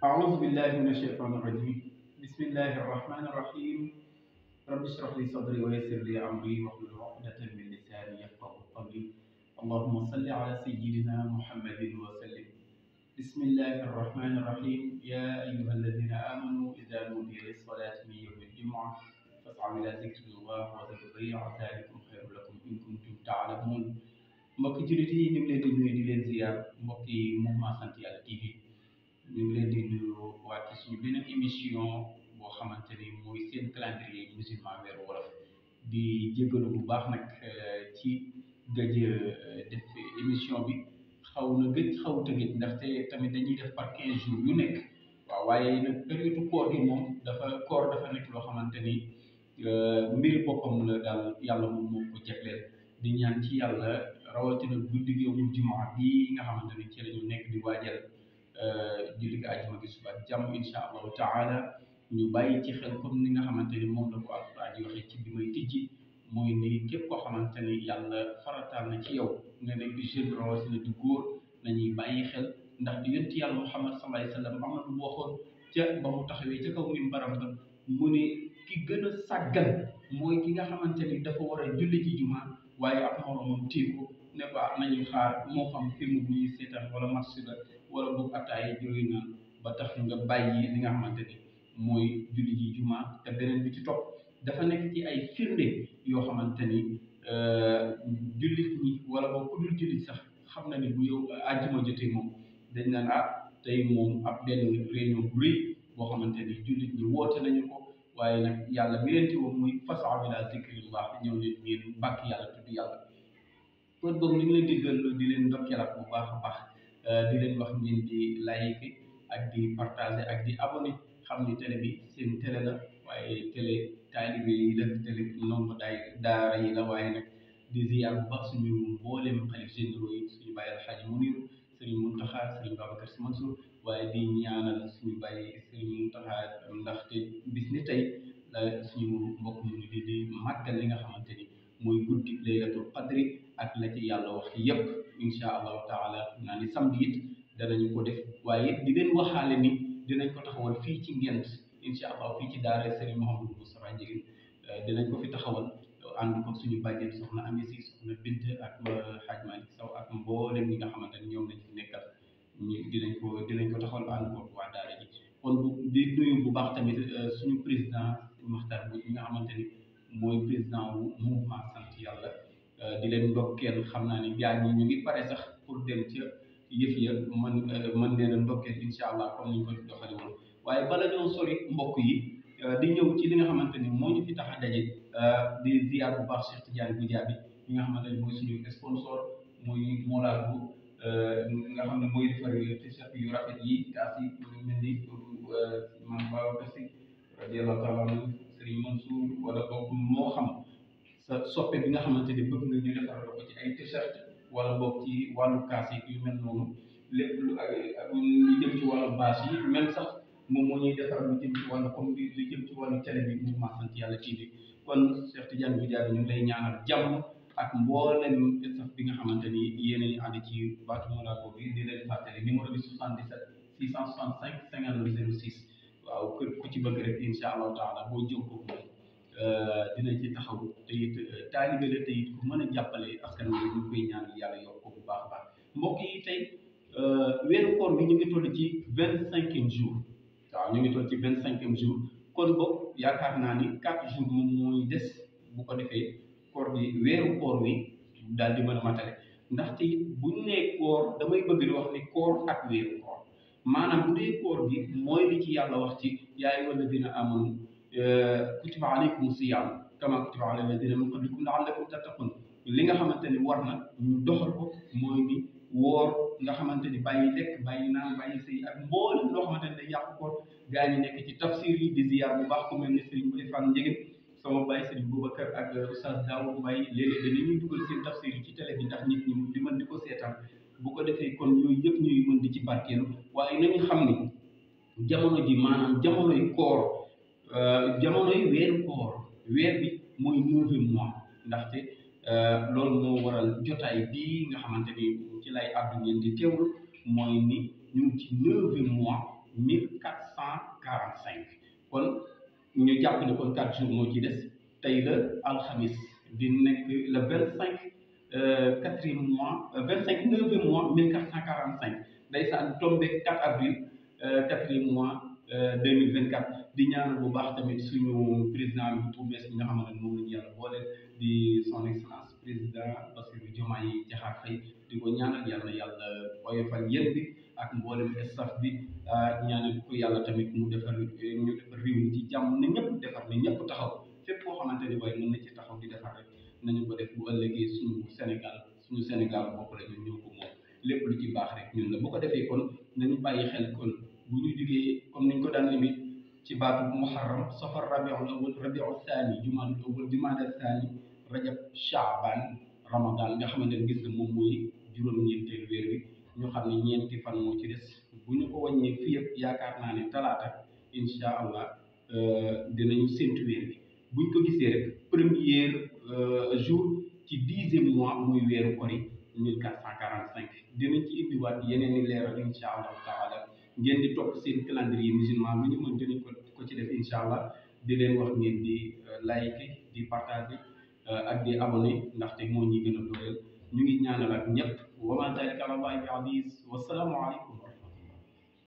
أعوذ بالله من الشيطان الرجيم بسم الله الرحمن الرحيم رب اشرح لي صدري ويسر لي أمري واحلل عقدة من لساني يفقهوا قولي اللهم صل على سيدنا محمد وسلم بسم الله الرحمن الرحيم يا أيها الذين آمنوا إذا نودي للصلاة من يوم الجمعة فاسعوا إلى ذكر الله وذكر البيع ذلكم خير لكم إن كنتم تعلمون mbokki jullit yi ñu ngi leen di nuyu di leen ziar mbokki mouvement sant yàlla TV ñu ngi leen di nuyu waat ci suñu beneen émission boo xamante ni mooy seen calendrier musulman weeru wolof di jégalu bu baax nag ci gëj def émission bi xaw na gëj xaw tamit ndaxte tamit dañuy def par 15 jours yu nekk waaw waaye nag période koor gi moom koor dafa nekk loo xamante ni mbiri boppam la daal yàlla moom moo ko jagleel di ñaan ci yàlla rawatina guddi gi yawmul jumaa bi nga xamante ni ci la ñu nekk di waajal julli gi àjjuma gi suba ak jàmm incha allahu taala ñu bàyyi ci xel comme ni nga xamante ni moom la ko alquran yi waxee ci bi may tijji mooy ni képp koo xamante ni yàlla farataal na ci yow nga nekk di jeune rawatina di góor nañuy bàyyi xel ndax di yonent yàlla Muhammad sallallahu alayhi wa sallam am na lu mu waxoon ca ba mu taxawee ca kaw mimbaram ba mu ne ki gën a sàggan mooy ki nga xamante ni dafa war a julli ci jumaa waaye ab moromam téye ko ne ko nañu xaar moo xam film bu ñuy seetaan wala match la wala boog attaay yooyu naan ba tax nga bàyyi li nga xamante ni mooy julli ji jumaa te beneen bi ci topp dafa nekk ci ay firnde yoo xamante ni jullit ñi wala boog ku dul jullit sax xam na ni bu yow àjjuma jotee moom dañ naan tey moom ab benn réunion bu rëy boo xamante ni jullit ñi woote nañu ko waaye nag yàlla mi leen teewoon muy fas'aw ilaa zikrillah ñëw leen ngeen bàkk yàlla tudd yàlla kon boobu ñu ngi leen di gën di leen ndokkeelaat bu baax a baax di leen wax ngeen di like ak di partager ak di abonné xam ni télé bi seen télé la waaye télé taalibe yi la télé nombre daara yi la waaye nag di ziar bu baax suñu mboolem xalif généraux yi suñu bàyyi alxaaji Muniru sëriñ Muntaxa sëriñ Babacar Si Mansour waaye di ñaanal suñu bàyyi sëriñ Muntaxa ndaxte bis ni tey la suñu mbokk mu di màggal li nga xamante ni mooy guddi laylatul qadri ak la ci yàlla wax yépp incha allahu taala naa ni samedi it danañu ko def waaye it di leen waxaale ni dinañ ko taxawal fii ci Ngent incha allah fii ci daara Serigne Mouhamadou Moustapha Ndiéguène dinañ ko fi taxawal ànd ko suñu bàjjen soxna Amy Si soxna Bint ak Hadj Malick Sow ak mboolem ñi nga xamante ni ñoom lañ fi nekkal dinañ ko taxawal ànd ko waa daara ji kon di nuyu bu baax tamit suñu président Makhtar bu ñi nga xamante ni mooy président wu mouvement sant yàlla di leen ndokkeel xam naa ni gaa ñi ñu ngi pare sax pour dem ca yëf ya man leen a ndokkeel incha allah comme ni ñu ko doxale woon waaye bala ñoo sori mbokk yi di ñëw ci li nga xamante ni moo ñu fi tax a daje di ziar bu baax Cheikh Tidiane Goudiaby ñi nga xamante ni mooy suñu sponsor muy Moulal bu nga xam ne mooy defar t-shirt yu rafet yi kaas yi mel ni man Babacar Si radiyallahu taala anhu Serigne Mansour wala boog moo xam sa soppe bi nga xamante ni bëgg nga ñu defaral ko ci ay t-shirt wala boog ci wàllu kaas yi yu mel noonu lépp lu jëm ci wàllu bâche yi même sax moom moo ñuy defaral lu jëm ci wàllu comme li jëm ci wàllu télé bi mouvement sant yàlla TV kon Cheikh Tidiane Goudiaby ñu ngi lay ñaanal jàmm ak mboolem staff bi nga xamante ni yéen a ngi ànd ci baatu Moulal bi di leen fàttali numéro bi 77 665 52 06 waaw ku ci bëgg rek incha allahu taala boo jokkoo moom dinañ ci taxaw te it taalibe la te it ku mën a jàppale askan wi ñu koy ñaanal yàlla yokk ko bu baax a baax mbokk yi tey weeru koor bi ñu ngi toll ci 25e jour waaw ñu ngi toll ci 25e jour kon boog yaakaar naa ni 4 jours moom mooy des bu ko defee koor bi weeru koor wi daal di mën a matale ndaxte it bu ñu nee koor damay bëgg di wax ni koor ak weeru koor maanaam bu dee koor gi mooy li ci yàlla wax ci yaa ayyuha alladina amanu kutiba alaykum siyam kama kutiba ala alladina min qablikum laallakum tattaqun li nga xamante ni war na ñu doxal ko mooy ni woor nga xamante ni bàyyi lekk bàyyi naan bàyyi sëy ak mboolem loo xamante ni day yàq koor gaa ñi nekk ci tafsir yi di ziar bu baax ku mel ni Serigne Mbaye Fall Ndiéguène sama bàyyi Serigne Boubacar ak Oustaz Daoud Mbaye léeg-léeg dañuy dugal seen tafsir yi ci télé bi ndax nit ñi di mën di ko seetaan bu ko defee kon yooyu yëpp ñuy mën di ci barkeelu waaye nañu xam ni jamono ji maanaam jamonoy koor jamonoy weeru koor weer bi mooy 9e mois ndaxte loolu moo waral jotaay bii nga xamante ni ci lay àddu ngeen di teewlu mooy ni ñu ngi ci 9e mois 1445 kon ñu jàpp ne kon 4 jours moo ci des tey la alxamis di nekk le 25 quatrième mois 25 neuvième mois 1445 ndeysaan tombé 4 avril quatrième mois 2024 di ñaan bu baax tamit suñu président bu bees bi nga xamante ne moom la ñu yàlla boole di son excellence président Bassirou Diomaye Diakhar Faye di ko ñaanal yàlla oyofal yéen bi ak mboolem staff bi ñaanal ko yàlla tamit mu defar ñu defar réew mi ci jàmm na ñëpp defar na ñëpp taxaw fépp koo xamante ni waaye mën na ci taxaw di defar rek nañu ko def bu ëllëgee suñu Sénégal bopp la ñun ñoo ko moom lépp lu ci baax rek ñun la bu ko defee kon nañu bàyyi xel kon bu ñu jugee comme niñ ko daan limit ci baatu muharram safar rabiul awwal rabiul thani jumaadul awwal jumaadal thani rajab shaaban ramadan nga xamante ne gis nga moom mooy juróom-ñeenteelu weer bi ñu xam ne ñeenti fan moo ci des bu ñu ko wàññee fii yëpp yaakaar naa ne talaata incha allah dinañu séntu weer bi buñ ko gisee rek premier jour ci 10e mois muy weeru kori 1445 dinañ ci indiwaat yeneen i leeral incha allah taala ngeen di topp seen calendrier musulman lu ñu mën dinañ ko ci def incha allah di leen wax ngeen di like di partager ak di abonné ndaxte moo ñuy gën a dooleel ñu ngi ñaanal ak ñëpp wa ma zalika ala allahi bi aziz wasalaamu aleykum